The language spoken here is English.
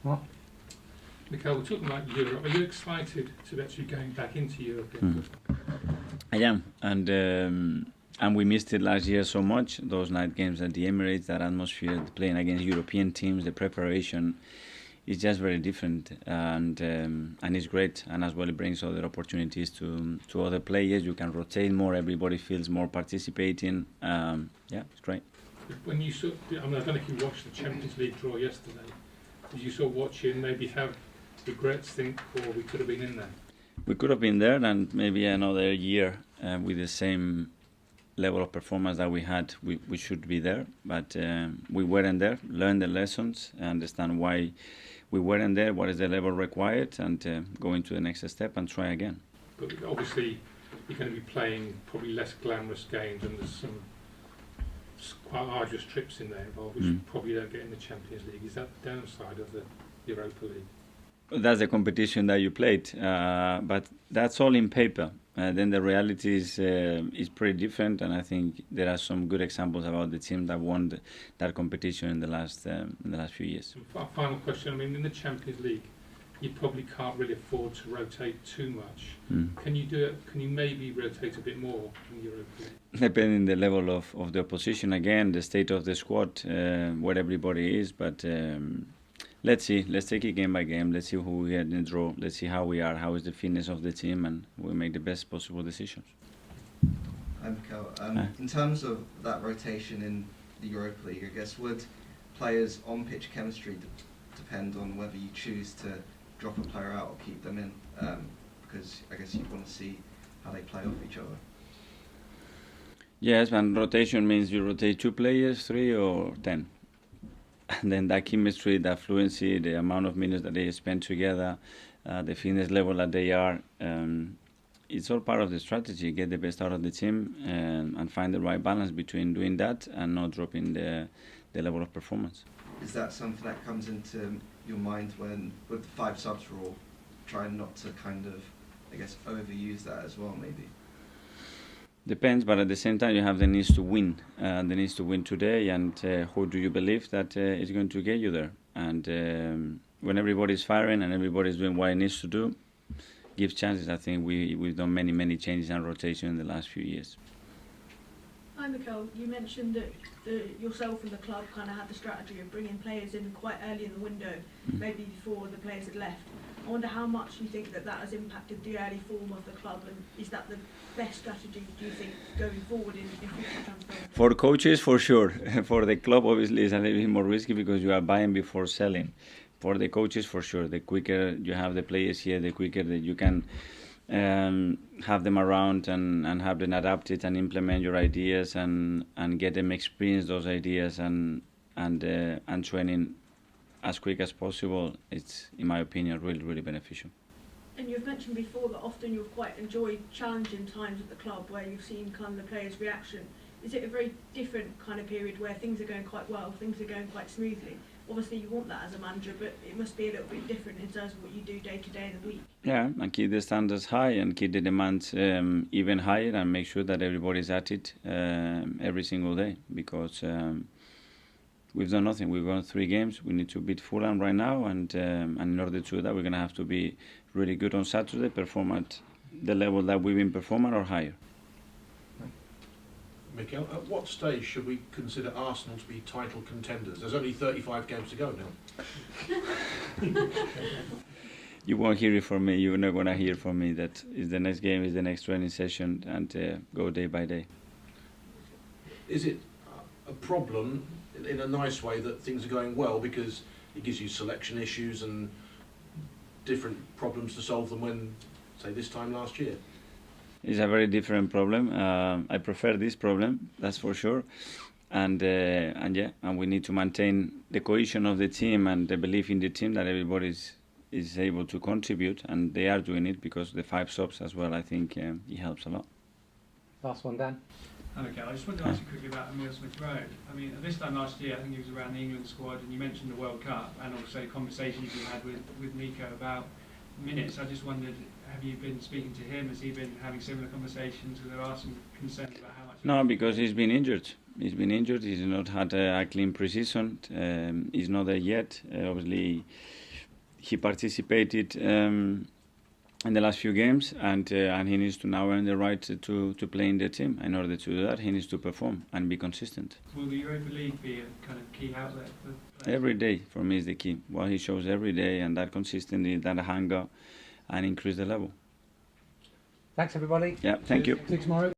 What? Mikel, we're talking about Europe. Are you excited to be actually going back into Europe? I am, and we missed it last year so much. Those night games at the Emirates, that atmosphere, playing against European teams, the preparation is just very different, and it's great. And as well, it brings other opportunities to other players. You can rotate more. Everybody feels more participating. Yeah, it's great. When you saw, I don't know if you watched the Champions League draw yesterday. Did you sort of watch it and maybe have regrets, think, oh, we could have been in there? We could have been there, and maybe another year with the same level of performance that we had, we should be there. But we weren't there. Learn the lessons, understand why we weren't there, what is the level required, and go into the next step and try again. But obviously, you're going to be playing probably less glamorous games, and there's some quite arduous trips in there involved, which you probably don't get in the Champions League. Is that the downside of the Europa League? That's the competition that you played, but that's all in paper. Then the reality is pretty different, and I think there are some good examples about the team that won that competition in the last few years. Final question. I mean, in the Champions League, you probably can't really afford to rotate too much. Can you do it? Can you maybe rotate a bit more in Europa League? Depending the level of the opposition, again, the state of the squad, where everybody is, but. Let's see. Let's take it game by game. Let's see who we get in the draw. Let's see how we are, how is the fitness of the team, and we'll make the best possible decisions. Hi, Mikel. In terms of that rotation in the Europa League, I guess, would players' on-pitch chemistry depend on whether you choose to drop a player out or keep them in? Because I guess you want to see how they play off each other. Yes, and rotation means you rotate 2 players, 3 or 10. And then that chemistry, that fluency, the amount of minutes that they spend together, the fitness level that they are, it's all part of the strategy. Get the best out of the team and find the right balance between doing that and not dropping the level of performance. Is that something that comes into your mind when, with the 5 subs rule, trying not to kind of, I guess, overuse that as well, maybe? Depends, but at the same time you have the needs to win. The needs to win today, and who do you believe that is going to get you there? And when everybody's firing and everybody's doing what it needs to do, gives chances. I think we've done many changes and rotation in the last few years. Hi Mikel, you mentioned that yourself and the club kind of had the strategy of bringing players in quite early in the window, maybe before the players had left. I wonder how much you think that has impacted the early form of the club, and is that the best strategy, do you think, going forward in future transfers? For coaches, for sure. For the club, obviously, it's a little bit more risky because you are buying before selling. For the coaches, for sure. The quicker you have the players here, the quicker that you can have them around and have them adapted and implement your ideas and get them experience those ideas and training as quick as possible. It's, in my opinion, really beneficial. And you've mentioned before that often you've quite enjoyed challenging times at the club where you've seen kind of the players' reaction. Is it a very different kind of period where things are going quite well, things are going quite smoothly? Obviously you want that as a manager, but it must be a little bit different in terms of what you do day to day in the week. Yeah, and keep the standards high and keep the demands even higher and make sure that everybody's at it every single day, because we've done nothing. We've won 3 games. We need to beat Fulham right now, and in order to do that, we're going to have to be really good on Saturday, perform at the level that we've been performing or higher. Mikel, at what stage should we consider Arsenal to be title contenders? There's only 35 games to go now. You won't hear it from me. You're not going to hear from me. That is the next game, is the next training session, and go day by day. Is it a problem in a nice way that things are going well because it gives you selection issues and different problems to solve than when, say, this time last year? It's a very different problem. I prefer this problem, that's for sure. And we need to maintain the cohesion of the team and the belief in the team that everybody is able to contribute, and they are doing it because the 5 subs as well. I think it helps a lot. Last one, Dan. Okay, I just wanted to ask you quickly about Emile Smith-Rowe. I mean, at this time last year, I think he was around the England squad, and you mentioned the World Cup and also conversations you had with Nico about minutes. I just wondered, have you been speaking to him? Has he been having similar conversations? Because there are some concerns about how much... No, because he's been injured. He's been injured. He's not had a clean pre-season. He's not there yet. Obviously, he participated in the last few games, and he needs to now earn the right to play in the team. In order to do that, he needs to perform and be consistent. Will the Europa League be a kind of key outlet for players? Every day for me is the key. What he shows every day, and that consistency, that hunger, and increase the level. Thanks, everybody. Yeah, thank you. See you tomorrow.